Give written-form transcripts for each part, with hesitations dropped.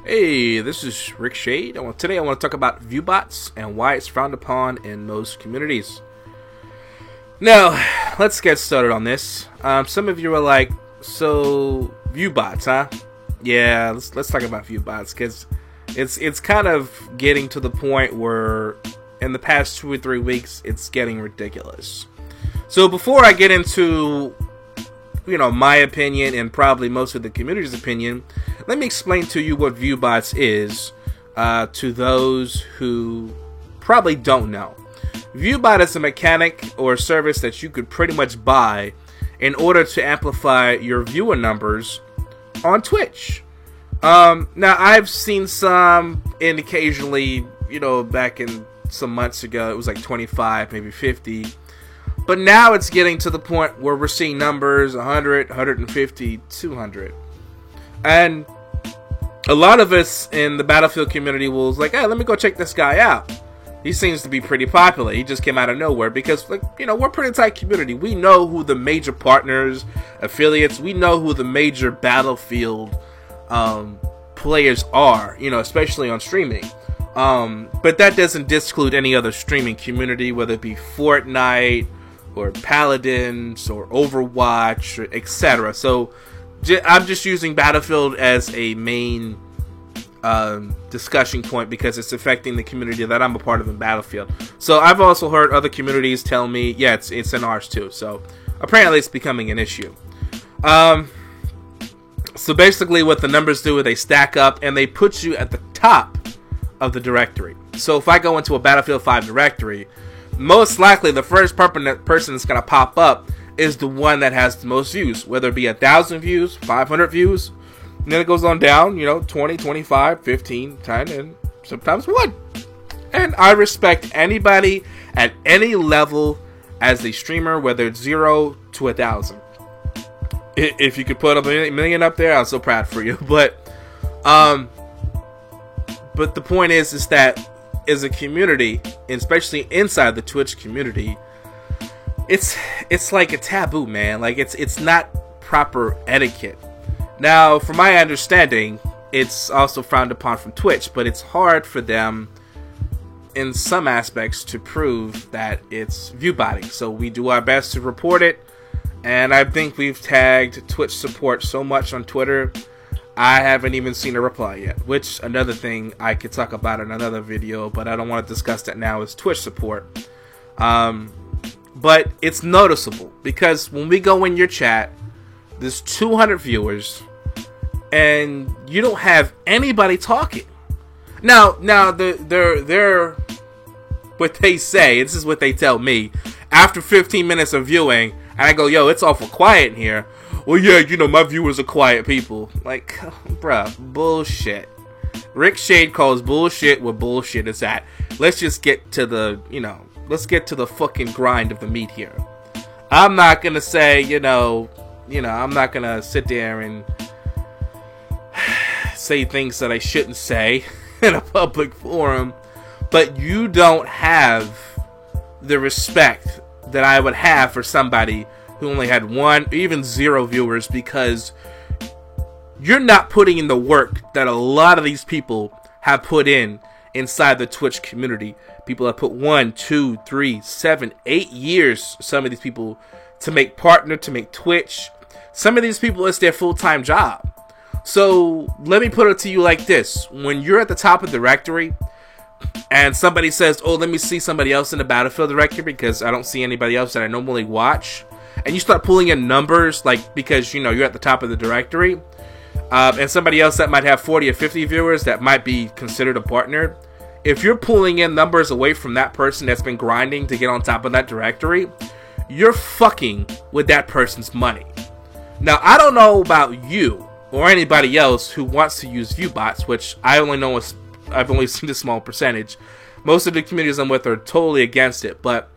Hey, this is Rick Shade. Today I want to talk about viewbots and why it's frowned upon in most communities. Now, let's get started on this. Some of you are like, so viewbots, huh? Yeah, let's talk about viewbots because it's kind of getting to the point where in the past 2 or 3 weeks it's getting ridiculous. So before I get into my opinion and probably most of the community's opinion, let me explain to you what viewbots is to those who probably don't know. Viewbot is a mechanic or service that you could pretty much buy in order to amplify your viewer numbers on Twitch. Now I've seen some, and occasionally, back in some months ago, it was like 25, maybe 50. But now it's getting to the point where we're seeing numbers 100, 150, 200. And a lot of us in the Battlefield community was like, hey, let me go check this guy out. He seems to be pretty popular. He just came out of nowhere because, we're a pretty tight community. We know who the major partners, affiliates, we know who the major Battlefield players are, especially on streaming. But that doesn't disclude any other streaming community, whether it be Fortnite, or Paladins, or Overwatch, or etc. So I'm just using Battlefield as a main discussion point because it's affecting the community that I'm a part of in Battlefield. So I've also heard other communities tell me, yeah, it's in ours too. So apparently it's becoming an issue. So basically what the numbers do is they stack up and they put you at the top of the directory. So if I go into a Battlefield 5 directory, most likely the first person that's going to pop up is the one that has the most views, whether it be 1,000 views, 500 views, and then it goes on down, 20, 25, 15, 10, and sometimes 1. And I respect anybody at any level as a streamer, whether it's 0 to 1,000. If you could put a million up there, I'm so proud for you. But the point is that as a community, especially inside the Twitch community, it's like a taboo, man. Like it's not proper etiquette. Now, from my understanding, it's also frowned upon from Twitch, but it's hard for them in some aspects to prove that it's viewbotting. So we do our best to report it, and I think we've tagged Twitch support so much on Twitter, I haven't even seen a reply yet, which another thing I could talk about in another video, but I don't want to discuss that now, is Twitch support. But it's noticeable because when we go in your chat, there's 200 viewers and you don't have anybody talking. Now they're what they say, this is what they tell me, after 15 minutes of viewing, and I go, yo, it's awful quiet in here. Well, yeah, my viewers are quiet people. Like, bruh, bullshit. Rick Shade calls bullshit what bullshit is at. Let's just get to the, let's get to the fucking grind of the meat here. I'm not gonna say, I'm not gonna sit there and say things that I shouldn't say in a public forum, but you don't have the respect that I would have for somebody who only had 1, even 0 viewers, because you're not putting in the work that a lot of these people have put in inside the Twitch community. People have put 1, 2, 3, 7, 8 years, some of these people, to make partner, to make Twitch. Some of these people, it's their full-time job. So let me put it to you like this. When you're at the top of the directory and somebody says, oh, let me see somebody else in the Battlefield directory because I don't see anybody else that I normally watch, and you start pulling in numbers, like, because, you're at the top of the directory, and somebody else that might have 40 or 50 viewers that might be considered a partner, if you're pulling in numbers away from that person that's been grinding to get on top of that directory, you're fucking with that person's money. Now, I don't know about you or anybody else who wants to use viewbots, which I've only seen a small percentage. Most of the communities I'm with are totally against it, but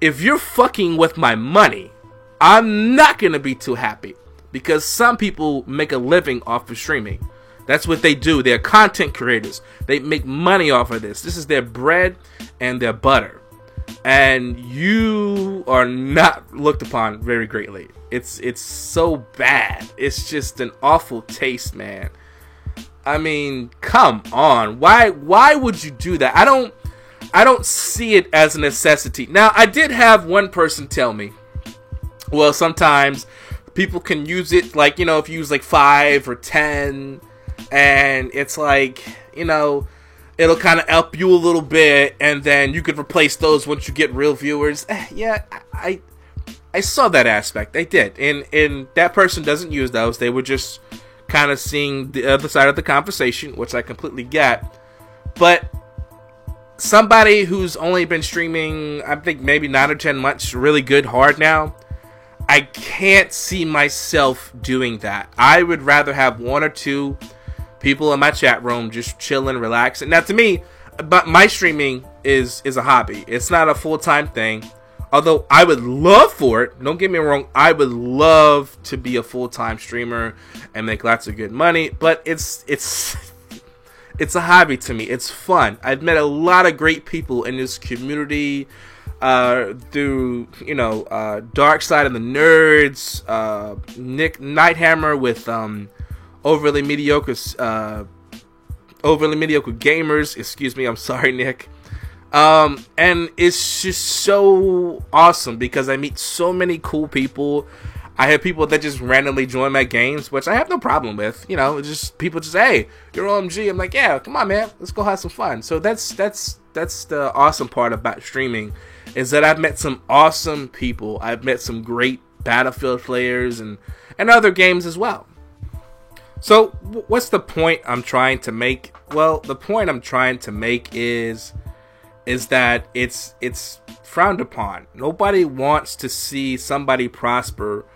if you're fucking with my money, I'm not going to be too happy, because some people make a living off of streaming. That's what they do. They're content creators. They make money off of this. This is their bread and their butter. And you are not looked upon very greatly. It's so bad. It's just an awful taste, man. I mean, come on. Why would you do that? I don't see it as a necessity. Now, I did have one person tell me, well, sometimes people can use it, like, you know, if you use like 5 or 10, and it's like, you know, it'll kind of help you a little bit, and then you could replace those once you get real viewers. Yeah, I saw that aspect. I did. And that person doesn't use those. They were just kind of seeing the other side of the conversation, which I completely get. But somebody who's only been streaming, I think maybe 9 or 10 months, really good hard now, I can't see myself doing that. I would rather have 1 or 2 people in my chat room just chilling, relaxing. Now, to me, but my streaming is a hobby. It's not a full-time thing. Although I would love for it, don't get me wrong, I would love to be a full-time streamer and make lots of good money, but it's a hobby to me. It's fun. I've met a lot of great people in this community through, you know, Dark Side of the Nerds, Nick Nighthammer with overly mediocre gamers. Excuse me, I'm sorry, Nick. And it's just so awesome because I meet so many cool people. I have people that just randomly join my games, which I have no problem with. You know, just people just, hey, you're OMG. I'm like, yeah, come on, man, let's go have some fun. So that's the awesome part about streaming, is that I've met some awesome people. I've met some great Battlefield players and other games as well. So what's the point I'm trying to make? Well, the point I'm trying to make is that it's frowned upon. Nobody wants to see somebody prosper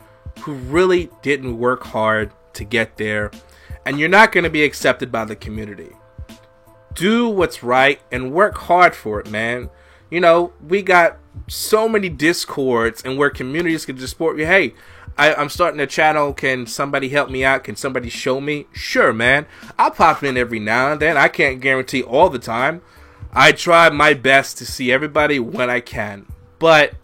who really didn't work hard to get there, and you're not going to be accepted by the community. Do what's right and work hard for it, man. You know, we got so many Discords and where communities can just support you. Hey, I'm starting a channel. Can somebody help me out? Can somebody show me? Sure, man. I'll pop in every now and then. I can't guarantee all the time. I try my best to see everybody when I can, but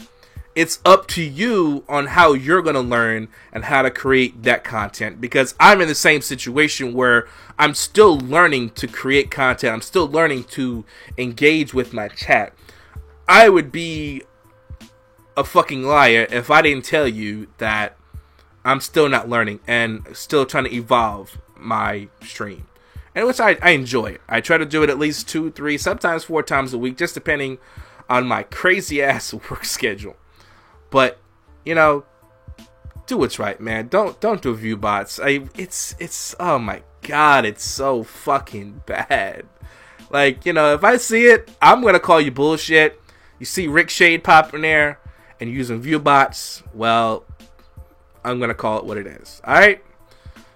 it's up to you on how you're going to learn and how to create that content, because I'm in the same situation where I'm still learning to create content. I'm still learning to engage with my chat. I would be a fucking liar if I didn't tell you that I'm still not learning and still trying to evolve my stream. And which I enjoy it. I try to do it at least 2, 3, sometimes 4 times a week, just depending on my crazy ass work schedule. But, you know, do what's right, man. Don't do view bots. It's oh my god, it's so fucking bad. Like, you know, if I see it, I'm gonna call you bullshit. You see Rick Shade popping there and using view bots, well, I'm gonna call it what it is. Alright?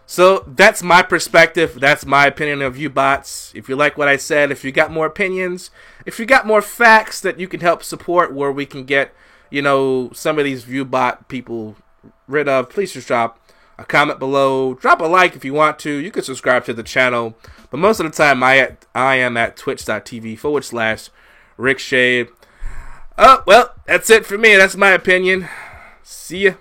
So that's my perspective. That's my opinion of view bots. If you like what I said, if you got more opinions, if you got more facts that you can help support where we can get, you know, some of these view bot people rid of, please just drop a comment below. Drop a like if you want to. You can subscribe to the channel. But most of the time I am at twitch.tv/Rick Shade. Oh, well, that's it for me. That's my opinion. See ya.